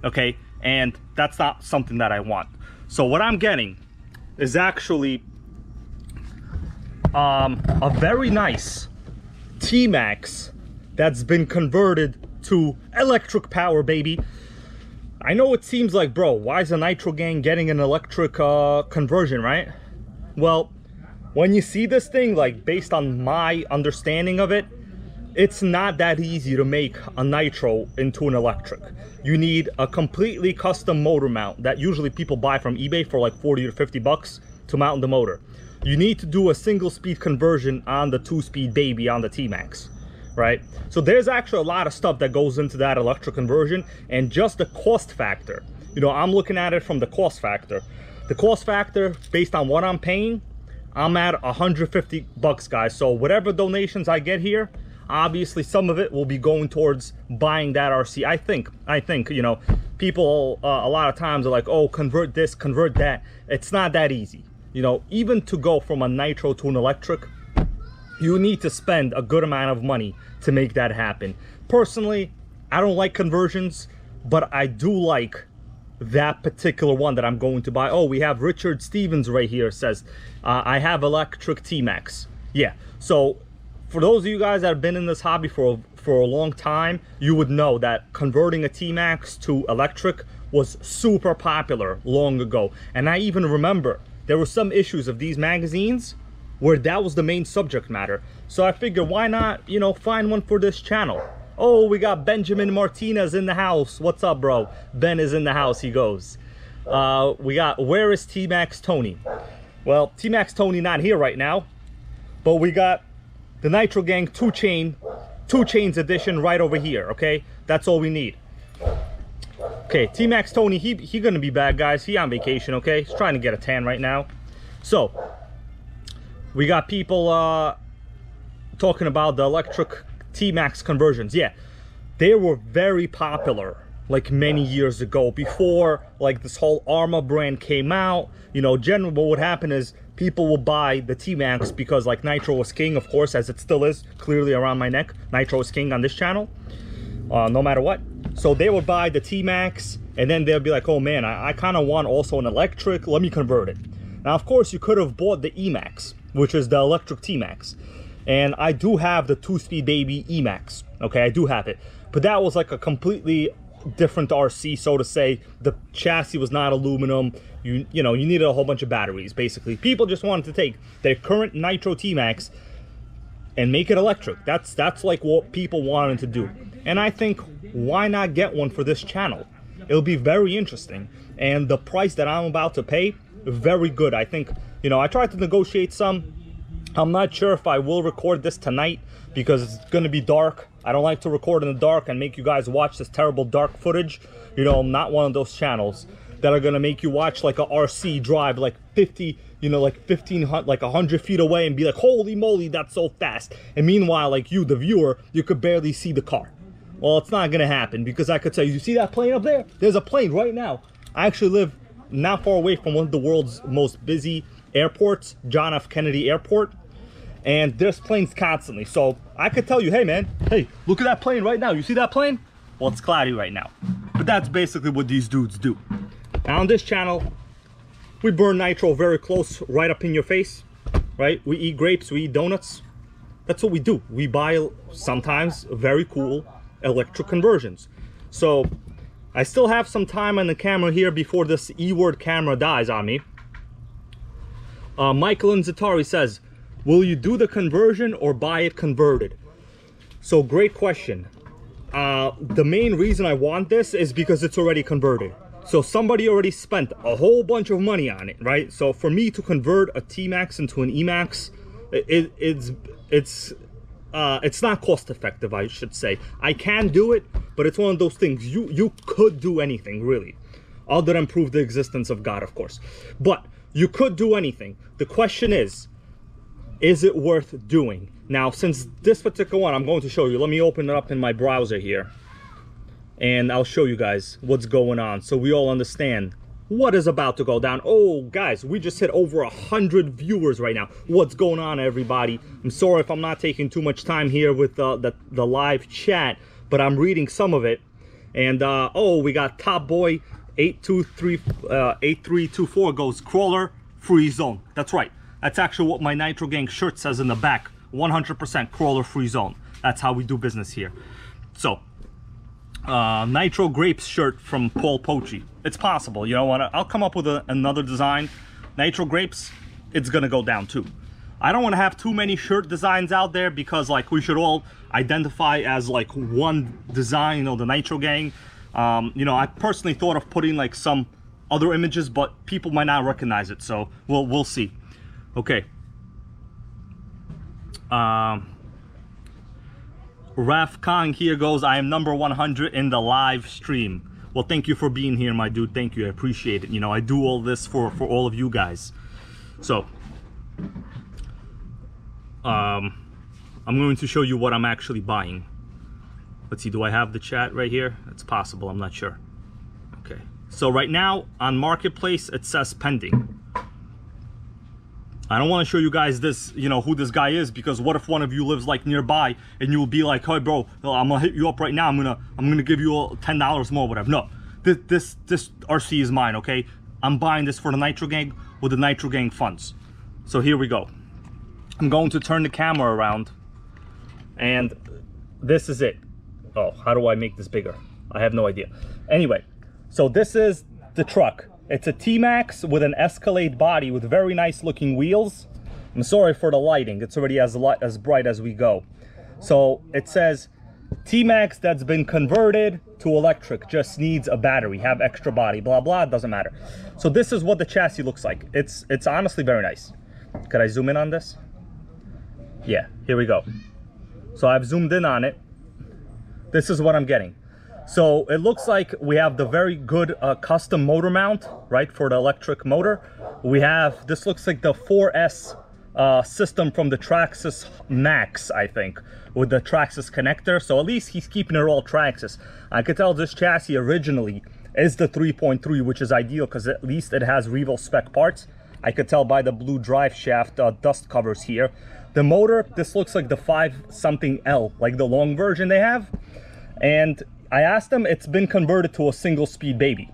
Okay? And that's not something that I want. So what I'm getting is actually a very nice T-Max that's been converted to electric power, baby. I know it seems like, bro, why is a Nitrogang getting an electric conversion, right? Well, when you see this thing, like, based on my understanding of it, it's not that easy to make a Nitro into an electric. You need a completely custom motor mount that usually people buy from eBay for like 40 to 50 bucks to mount the motor. You need to do a single speed conversion on the 2-speed baby on the T-Max. Right? So there's actually a lot of stuff that goes into that electric conversion, and just the cost factor. You know, I'm looking at it from the cost factor. The cost factor, based on what I'm paying, I'm at 150 bucks, guys. So whatever donations I get here, obviously some of it will be going towards buying that RC. I think, you know, people a lot of times are like, oh, convert this, convert that. It's not that easy. You know, even to go from a Nitro to an electric, you need to spend a good amount of money to make that happen. Personally, I don't like conversions, but I do like that particular one that I'm going to buy. Oh, we have Richard Stevens right here says, I have electric T-Max. Yeah, so for those of you guys that have been in this hobby for a long time, you would know that converting a T-Max to electric was super popular long ago. And I even remember there were some issues of these magazines where that was the main subject matter. So I figured, why not, you know, find one for this channel. Oh, we got Benjamin Martinez in the house. What's up, bro? Ben is in the house, he goes. We got, where is T-Max Tony? Well, T-Max Tony not here right now, but we got the Nitrogang 2 chains edition right over here, okay? That's all we need. Okay, T-Max Tony, he gonna be back, guys. He on vacation, okay? He's trying to get a tan right now. So, we got people talking about the electric T-Max conversions. Yeah, they were very popular like many years ago, before like this whole Arma brand came out. You know, generally what would happen is people will buy the T-Max because like Nitro was king, of course, as it still is, clearly around my neck. Nitro is king on this channel, no matter what. So they would buy the T-Max, and then they'll be like, oh man, I kind of want also an electric, let me convert it. Now, of course, you could have bought the E-Max, which is the electric T-Max. And I do have the 2-speed baby E-Max. Okay, I do have it. But that was like a completely different RC, so to say. The chassis was not aluminum. You know, you needed a whole bunch of batteries, basically. People just wanted to take their current Nitro T-Max and make it electric. That's like what people wanted to do. And I think, why not get one for this channel? It'll be very interesting. And the price that I'm about to pay, very good. I think, you know, I tried to negotiate some. I'm not sure if I will record this tonight because it's going to be dark. I don't like to record in the dark and make you guys watch this terrible dark footage. You know, I'm not one of those channels that are going to make you watch like a RC drive like 50, you know, like 1500, like 100 feet away and be like, holy moly, that's so fast. And meanwhile, like you, the viewer, you could barely see the car. Well, it's not going to happen, because I could tell you see that plane up there? There's a plane right now. I actually live not far away from one of the world's most busy airports, John F. Kennedy Airport. And there's planes constantly. So I could tell you, hey man, hey, look at that plane right now. You see that plane? Well, it's cloudy right now. But that's basically what these dudes do. Now on this channel, we burn nitro very close, right up in your face, right? We eat grapes, we eat donuts. That's what we do. We buy sometimes very cool electric conversions. So I still have some time on the camera here before this E-word camera dies on me. Michael and Zatari says, will you do the conversion or buy it converted? So great question. The main reason I want this is because it's already converted. So somebody already spent a whole bunch of money on it, right? So for me to convert a T-Max into an E-Max, it's not cost effective, I should say. I can do it, but it's one of those things. You could do anything, really, other than prove the existence of God, of course. But you could do anything. The question is it worth doing? Now, since this particular one, I'm going to show you. Let me open it up in my browser here, and I'll show you guys what's going on so we all understand what is about to go down. Oh, guys, we just hit over 100 viewers right now. What's going on, everybody? I'm sorry if I'm not taking too much time here with the live chat, but I'm reading some of it. And, oh, we got Top Boy 8324 goes, crawler, free zone. That's right. That's actually what my Nitrogang shirt says in the back. 100% crawler, free zone. That's how we do business here. So, Nitro Grapes shirt from Paul Pochi. It's possible, you know what? I'll come up with another design. Nitro Grapes, it's gonna go down too. I don't want to have too many shirt designs out there because, like, we should all identify as like one design, you know, the Nitrogang. You know, I personally thought of putting like some other images, but people might not recognize it, so we'll see. Okay. Raf Kong here goes, I am number 100 in the live stream. Well, thank you for being here, my dude. Thank you. I appreciate it. You know, I do all this for all of you guys. So, I'm going to show you what I'm actually buying. Let's see, do I have the chat right here? It's possible, I'm not sure. Okay. So right now, on Marketplace, it says pending. I don't want to show you guys this, you know, who this guy is, because what if one of you lives like nearby and you'll be like, hey bro, I'm gonna hit you up right now, I'm gonna give you $10 more, whatever. No, this RC is mine, okay? I'm buying this for the Nitrogang with the Nitrogang funds. So here we go. I'm going to turn the camera around, and this is it. Oh, how do I make this bigger? I have no idea. Anyway, so this is the truck. It's a T-Max with an Escalade body with very nice looking wheels. I'm sorry for the lighting. It's already as bright as we go. So it says T-Max that's been converted to electric, just needs a battery, have extra body, blah, blah, it doesn't matter. So this is what the chassis looks like. It's honestly very nice. Could I zoom in on this? Yeah, here we go. So I've zoomed in on it. This is what I'm getting. So it looks like we have the very good custom motor mount, right, for the electric motor. We have, this looks like the 4S system from the Traxxas Max, I think, with the Traxxas connector. So at least he's keeping it all Traxxas. I could tell this chassis originally is the 3.3, which is ideal because at least it has Revo spec parts. I could tell by the blue drive shaft dust covers here. The motor, this looks like the 5-something-L, like the long version they have. And I asked them, it's been converted to a single speed baby.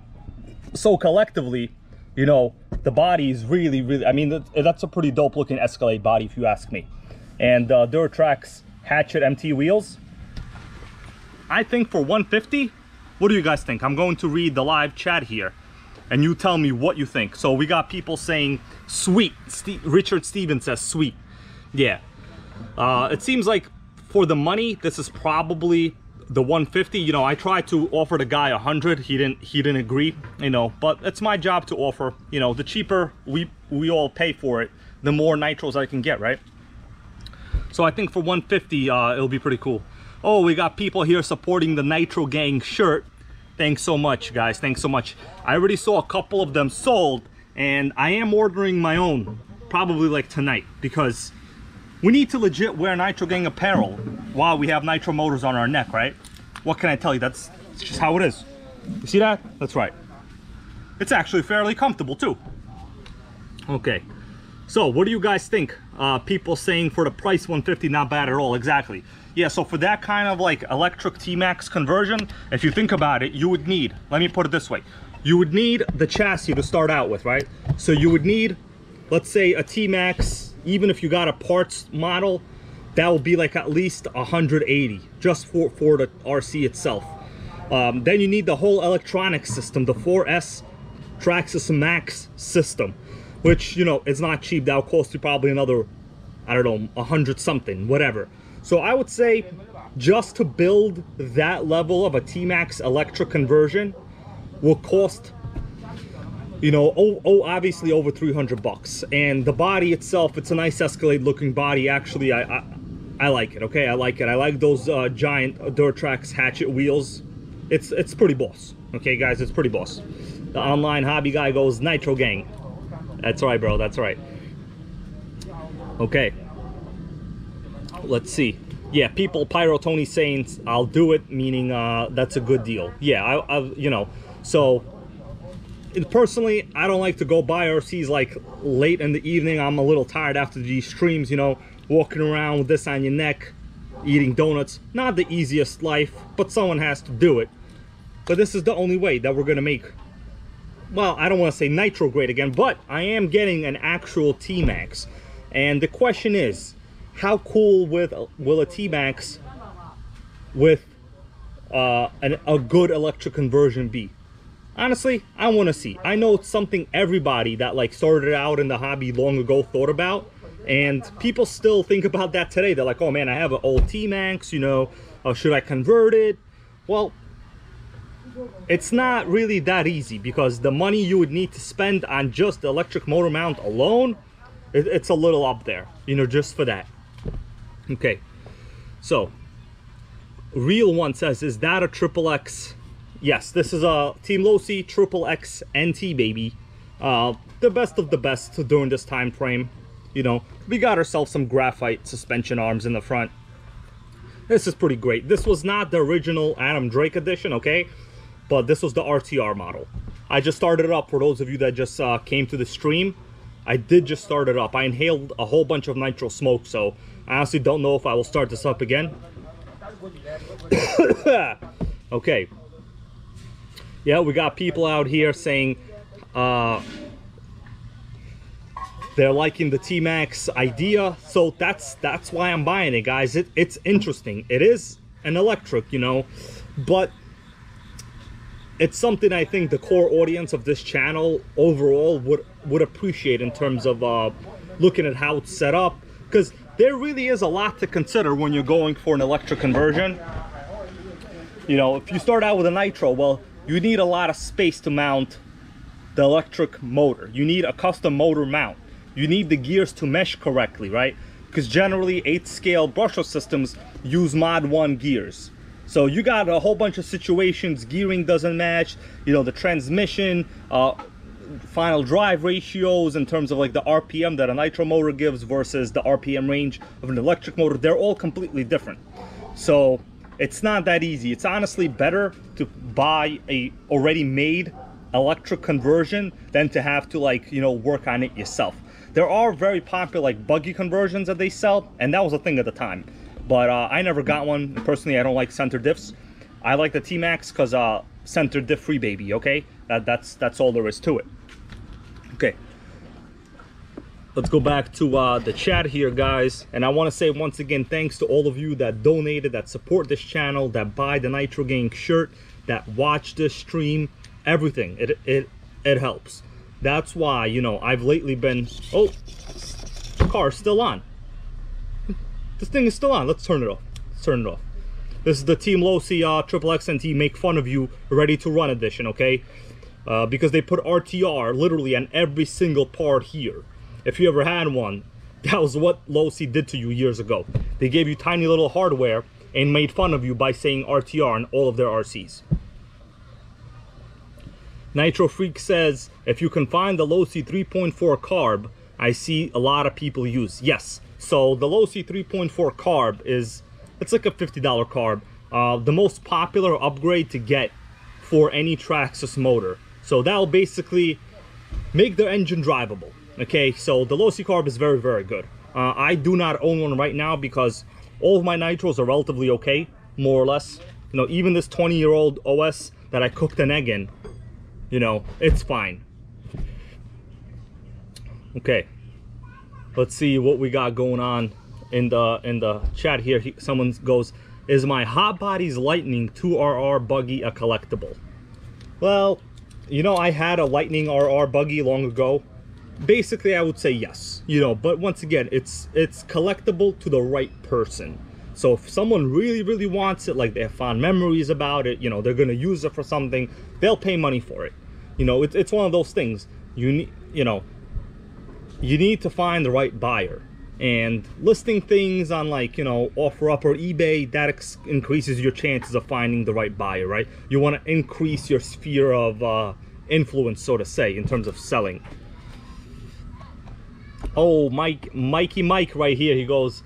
So collectively, you know, the body is really, I mean, that's a pretty dope looking Escalade body if you ask me. And Duratrax Hatchet MT wheels. I think for 150, what do you guys think? I'm going to read the live chat here and you tell me what you think. So we got people saying sweet. Richard Stevens says sweet. Yeah. It seems like for the money, this is probably the 150. You know, I tried to offer the guy 100. He didn't agree, you know, but it's my job to offer. You know, the cheaper we all pay for it, the more nitros I can get, right? So I think for 150 it'll be pretty cool. Oh, we got people here supporting the Nitrogang shirt. Thanks so much, guys. Thanks so much. I already saw a couple of them sold, and I am ordering my own probably like tonight, because we need to legit wear Nitrogang apparel while we have Nitro motors on our neck, right? What can I tell you? That's just how it is. You see that? That's right. It's actually fairly comfortable too. Okay, so what do you guys think? People saying for the price 150, not bad at all. Exactly. Yeah, so for that kind of like electric T-Max conversion, if you think about it, you would need, let me put it this way, you would need the chassis to start out with, right? So you would need, let's say, a T-Max. Even if you got a parts model, that will be like at least 180 just for the RC itself. Then you need the whole electronic system, the 4S Traxxas Max system, which, you know, is not cheap. That'll cost you probably another, I don't know, 100 something, whatever. So I would say just to build that level of a T-Max electric conversion will cost you know, obviously over 300 bucks. And the body itself, it's a nice Escalade looking body. Actually, I like it, okay? I like it. I like those giant Durtrax hatchet wheels. It's pretty boss, okay, guys? It's pretty boss. The online hobby guy goes, Nitrogang. That's right, bro, that's right. Okay. Let's see. Yeah, people, Pyro Tony saying, I'll do it, meaning that's a good deal. Yeah, I you know, so... Personally, I don't like to go buy RCs like late in the evening. I'm a little tired after these streams, you know, walking around with this on your neck, eating donuts. Not the easiest life, but someone has to do it. But this is the only way that we're gonna make, well, I don't want to say Nitro great again, but I am getting an actual T-Max. And the question is, how cool will a T-Max with a good electric conversion be? Honestly, I want to see. I know it's something everybody that like started out in the hobby long ago thought about, and people still think about that today. They're like, oh man, I have an old T-Max, you know, should I convert it? Well, it's not really that easy, because the money you would need to spend on just the electric motor mount alone, it's a little up there, you know, just for that. Okay, so Real One says, is that a XXX? Yes, this is a Team-Losi XXX-NT, baby. The best of the best during this time frame. You know, we got ourselves some graphite suspension arms in the front. This is pretty great. This was not the original Adam Drake edition, okay? But this was the RTR model. I just started it up for those of you that just came to the stream. I did just start it up. I inhaled a whole bunch of nitro smoke, so I honestly don't know if I will start this up again. Okay. Yeah, we got people out here saying they're liking the T-Max idea, so that's why I'm buying it, guys. It's interesting. It is an electric, you know, but it's something I think the core audience of this channel overall would appreciate in terms of looking at how it's set up, because there really is a lot to consider when you're going for an electric conversion. You know, if you start out with a Nitro, well, you need a lot of space to mount the electric motor. You need a custom motor mount. You need the gears to mesh correctly, right? Because generally 8th scale brushless systems use mod 1 gears. So you got a whole bunch of situations, gearing doesn't match, you know, the transmission, final drive ratios in terms of like the RPM that a Nitro motor gives versus the RPM range of an electric motor. They're all completely different. So it's not that easy. It's honestly better to buy a already made electric conversion than to have to, like, you know, work on it yourself. There are very popular like buggy conversions that they sell, and that was a thing at the time. But I never got one. Personally, I don't like center diffs. I like the T-Max because center diff free, baby, okay? That's all there is to it. Okay. Let's go back to the chat here, guys. And I want to say once again, thanks to all of you that donated, that support this channel, that buy the Nitrogang shirt, that watch this stream, everything. It helps. That's why, you know, I've lately been... Oh, the car's still on. This thing is still on. Let's turn it off. Let's turn it off. This is the Team-Losi XXX-NT Make Fun of You Ready to Run edition, okay? Because they put RTR literally on every single part here. If you ever had one, that was what Losi did to you years ago. They gave you tiny little hardware and made fun of you by saying RTR on all of their RCs. Nitro Freak says, if you can find the Losi 3.4 carb, I see a lot of people use. Yes, so the Losi 3.4 carb it's like a $50 carb. The most popular upgrade to get for any Traxxas motor. So that'll basically make the engine drivable. Okay, so the Losi carb is very, very good. I do not own one right now because all of my nitros are relatively okay, more or less. You know, even this 20-year-old OS that I cooked an egg in, you know, it's fine. Okay, let's see what we got going on in the chat here. Someone goes, is my Hot Bodies Lightning 2RR buggy a collectible? Well, you know, I had a Lightning RR buggy long ago. Basically, I would say yes, you know, but once again, it's collectible to the right person. So if someone really, really wants it, like they have fond memories about it, you know, they're going to use it for something, they'll pay money for it. You know, it's one of those things. You need to find the right buyer. And listing things on, like, you know, OfferUp or eBay, that increases your chances of finding the right buyer, right? You want to increase your sphere of influence, so to say, in terms of selling. Oh, Mikey Mike right here, he goes,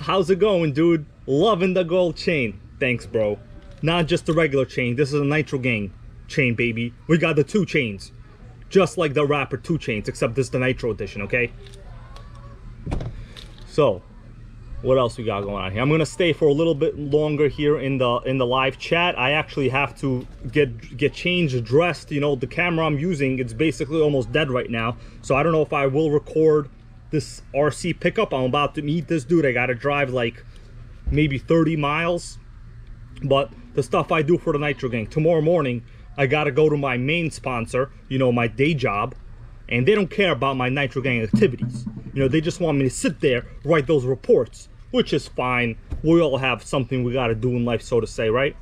how's it going, dude? Loving the gold chain. Thanks, bro. Not just the regular chain, this is a Nitrogang chain, baby. We got the 2 chains, just like the rapper 2 Chainz, except this is the Nitro edition, okay? So, what else we got going on here? I'm gonna stay for a little bit longer here in the live chat. I actually have to get changed, dressed. You know, the camera I'm using, it's basically almost dead right now. So I don't know if I will record this RC pickup. I'm about to meet this dude. I gotta drive like maybe 30 miles. But the stuff I do for the Nitrogang, tomorrow morning, I gotta go to my main sponsor, you know, my day job, and they don't care about my Nitrogang activities. You know, they just want me to sit there, write those reports, which is fine. We all have something we gotta do in life, so to say, right?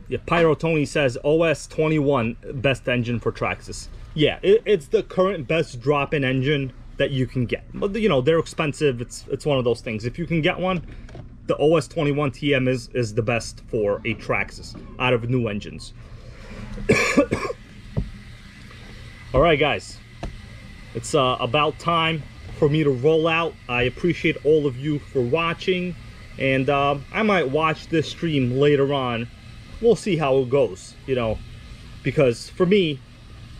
Yeah, Pyro Tony says OS 21 best engine for Traxxas. Yeah, it's the current best drop-in engine that you can get. But you know, they're expensive. It's one of those things. If you can get one, the OS 21 TM is the best for a Traxxas out of new engines. All right, guys, it's about time for me to roll out. I appreciate all of you for watching, and I might watch this stream later on. We'll see how it goes, you know, because for me,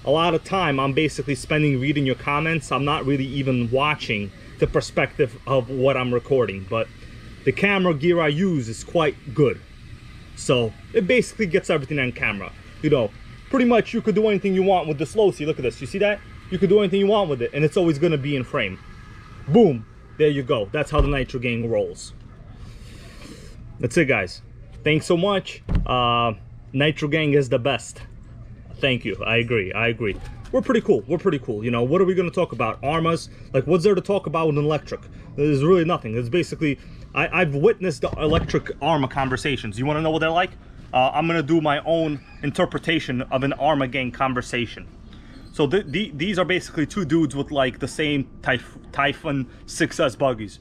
a lot of time I'm basically spending reading your comments. I'm not really even watching the perspective of what I'm recording, but the camera gear I use is quite good, so it basically gets everything on camera. You know, pretty much you could do anything you want with this Losi. Look at this, you see that? You could do anything you want with it, and it's always going to be in frame. Boom, there you go. That's how the Nitrogang rolls. That's it, guys. Thanks so much. Nitrogang is the best. Thank you. I agree. We're pretty cool. You know, what are we going to talk about? Armas? Like, what's there to talk about with an electric? There's really nothing. It's basically, I've witnessed the electric Arma conversations. You want to know what they're like? I'm going to do my own interpretation of an Armagang conversation. So these are basically 2 dudes with like the same Typhon 6S buggies.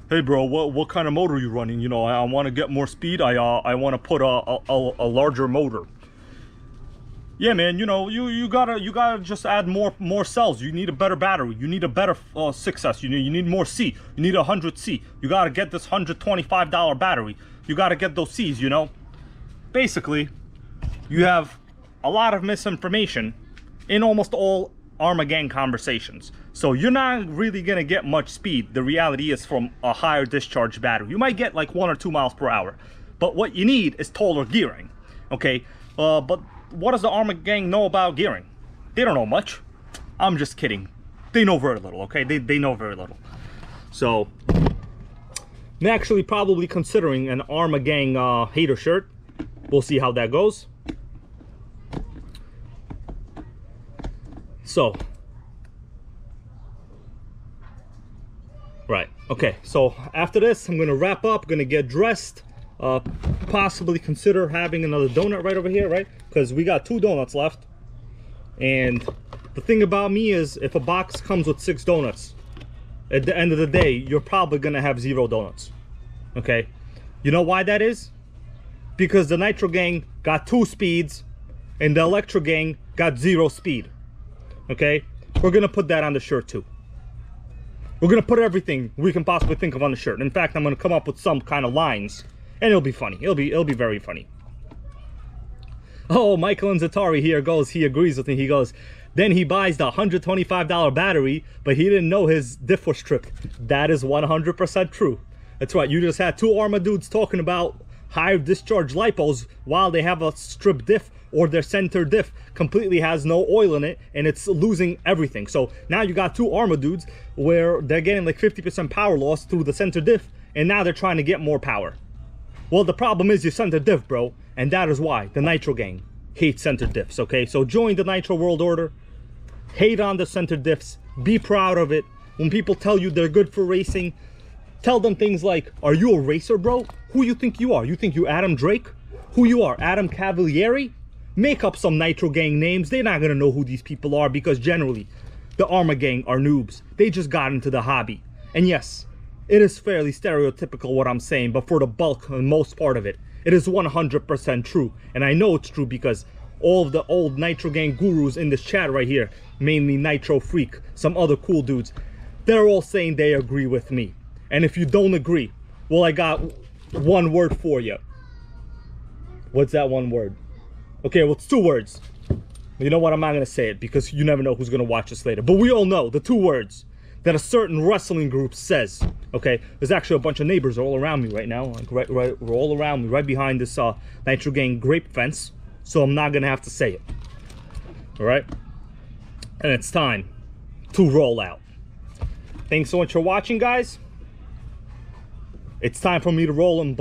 Hey bro, what kind of motor are you running? You know, I want to get more speed. I want to put a larger motor. Yeah, man. You know, you gotta just add more cells. You need a better battery. You need a better 6S. You need more C. You need 100 C. You gotta get this $125 battery. You gotta get those C's. You know, basically, you have a lot of misinformation in almost all Armagang conversations. So you're not really gonna get much speed. The reality is from a higher discharge battery. You might get like 1 or 2 miles per hour. But what you need is taller gearing. Okay, but what does the Armagang know about gearing? They don't know much. I'm just kidding. They know very little, okay? They know very little. So I'm actually probably considering an Armagang hater shirt. We'll see how that goes. So, right, okay, so after this, I'm gonna wrap up, gonna get dressed, possibly consider having another donut right over here, right? Because we got 2 donuts left. And the thing about me is, if a box comes with 6 donuts, at the end of the day, you're probably gonna have 0 donuts, okay? You know why that is? Because the Nitrogang got 2 speeds, and the Electrogang got 0 speed. Okay, we're gonna put that on the shirt too. We're gonna put everything we can possibly think of on the shirt. In fact, I'm gonna come up with some kind of lines, and it'll be funny. It'll be very funny. Oh, Michael and Zatari here goes. He agrees with me. He goes, then he buys the $125 battery, but he didn't know his diff was stripped. That is 100% true. That's right. You just had 2 Arma dudes talking about higher discharge lipos while they have a stripped diff, or their center diff completely has no oil in it and it's losing everything. So now you got 2 Arma dudes where they're getting like 50% power loss through the center diff, and now they're trying to get more power. Well, the problem is your center diff, bro, and that is why the Nitrogang hates center diffs, okay? So join the Nitro world order, hate on the center diffs, be proud of it. When people tell you they're good for racing, tell them things like, are you a racer, bro? Who you think you are? You think you Adam Drake? Who you are, Adam Cavalieri? make up some Nitro Gang names. They're not gonna know who these people are, because generally the Armor Gang are noobs. They just got into the hobby. And yes, it is fairly stereotypical what I'm saying, but for the bulk and most part of it, it is 100% true. And I know it's true because all of the old Nitro Gang gurus in this chat right here, mainly Nitro Freak, some other cool dudes, they're all saying they agree with me. And if you don't agree, well, I got one word for you. What's that one word? Okay, well, it's two words. You know what? I'm not going to say it because you never know who's going to watch this later. But we all know the two words that a certain wrestling group says. Okay, there's actually a bunch of neighbors all around me right now. Like we're all around me, right behind this Nitro Gang grape fence. So I'm not going to have to say it. All right? And it's time to roll out. Thanks so much for watching, guys. It's time for me to roll and